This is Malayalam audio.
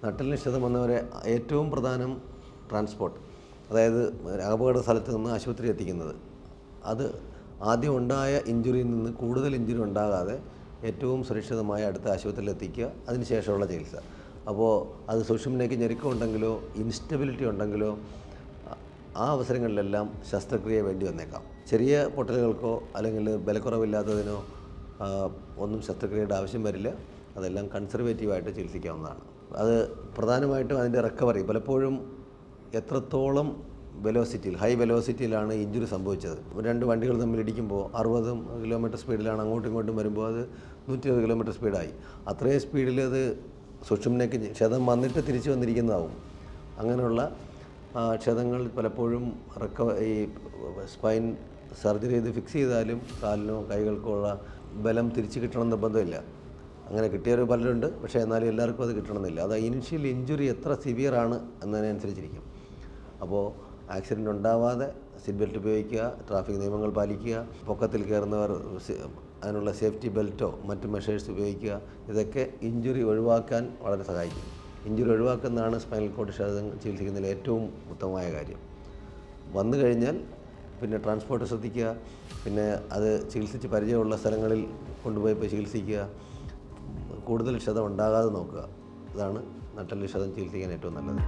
നട്ടെല്ലിന് ക്ഷതം വന്നവരെ ഏറ്റവും പ്രധാനം ട്രാൻസ്പോർട്ട്, അതായത് അപകട സ്ഥലത്ത് നിന്ന് ആശുപത്രി എത്തിക്കുന്നത്. അത് ആദ്യം ഉണ്ടായ ഇഞ്ചുറിയിൽ നിന്ന് കൂടുതൽ ഇഞ്ചുറി ഉണ്ടാകാതെ ഏറ്റവും സുരക്ഷിതമായ അടുത്ത ആശുപത്രിയിൽ എത്തിക്കുക, അതിനുശേഷമുള്ള ചികിത്സ. അപ്പോൾ അത് സുഷുമ്നയ്ക്ക് ഞെരുക്കമുണ്ടെങ്കിലോ ഇൻസ്റ്റബിലിറ്റി ഉണ്ടെങ്കിലോ ആ അവസരങ്ങളിലെല്ലാം ശസ്ത്രക്രിയ വേണ്ടി വന്നേക്കാം. ചെറിയ പൊട്ടലുകൾക്കോ അല്ലെങ്കിൽ ബലക്കുറവില്ലാത്തതിനോ ഒന്നും ശസ്ത്രക്രിയയുടെ ആവശ്യം വരില്ല. അതെല്ലാം കൺസർവേറ്റീവായിട്ട് ചികിത്സിക്കാവുന്നതാണ്. അത് പ്രധാനമായിട്ടും അതിൻ്റെ റിക്കവറി, പലപ്പോഴും എത്രത്തോളം വെലോസിറ്റിയിൽ, ഹൈ വെലോസിറ്റിയിലാണ് ഇഞ്ചുറി സംഭവിച്ചത്. രണ്ട് വണ്ടികൾ തമ്മിൽ ഇടിക്കുമ്പോൾ 60 കിലോമീറ്റർ സ്പീഡിലാണ് അങ്ങോട്ടും ഇങ്ങോട്ടും വരുമ്പോൾ അത് 120 കിലോമീറ്റർ സ്പീഡായി. അത്രയും സ്പീഡിൽ അത് സുഷുമ്നയ്ക്ക് ക്ഷതം വന്നിട്ട് തിരിച്ചു വന്നിരിക്കുന്നതാവും. അങ്ങനെയുള്ള ക്ഷതങ്ങൾ പലപ്പോഴും ഈ സ്പൈൻ സർജറി ചെയ്ത് ഫിക്സ് ചെയ്താലും കാലിനോ കൈകൾക്കോ ഉള്ള ബലം തിരിച്ച് കിട്ടണമെന്ന് നിർബന്ധമില്ല. അങ്ങനെ കിട്ടിയവർ പലരുണ്ട്, പക്ഷേ എന്നാലും എല്ലാവർക്കും അത് കിട്ടണമെന്നില്ല. അത് ഇനിഷ്യൽ ഇഞ്ചുറി എത്ര സിവിയറാണ് എന്നതിനനുസരിച്ചിരിക്കും. അപ്പോൾ ആക്സിഡൻ്റ് ഉണ്ടാവാതെ സീറ്റ് ബെൽറ്റ് ഉപയോഗിക്കുക, ട്രാഫിക് നിയമങ്ങൾ പാലിക്കുക, പൊക്കത്തിൽ കയറുന്നവർ അതിനുള്ള സേഫ്റ്റി ബെൽറ്റോ മറ്റ് മെഷേഴ്സ് ഉപയോഗിക്കുക. ഇതൊക്കെ ഇഞ്ചുറി ഒഴിവാക്കാൻ വളരെ സഹായിക്കും. ഇഞ്ചുറി ഒഴിവാക്കുന്നതാണ് സ്പൈനൽ കോഡ് ക്ഷതം ചികിത്സിക്കുന്നതിൽ ഏറ്റവും ഉത്തമമായ കാര്യം. വന്നു കഴിഞ്ഞാൽ പിന്നെ ട്രാൻസ്പോർട്ട് ശ്രദ്ധിക്കുക, പിന്നെ അത് ചികിത്സിച്ച് പരിചയമുള്ള സ്ഥലങ്ങളിൽ കൊണ്ടുപോയി ചികിത്സിക്കുക, കൂടുതൽ ക്ഷതം ഉണ്ടാകാതെ നോക്കുക. ഇതാണ് നട്ടെല്ല് ക്ഷതം ചികിത്സിക്കാൻ ഏറ്റവും നല്ലത്.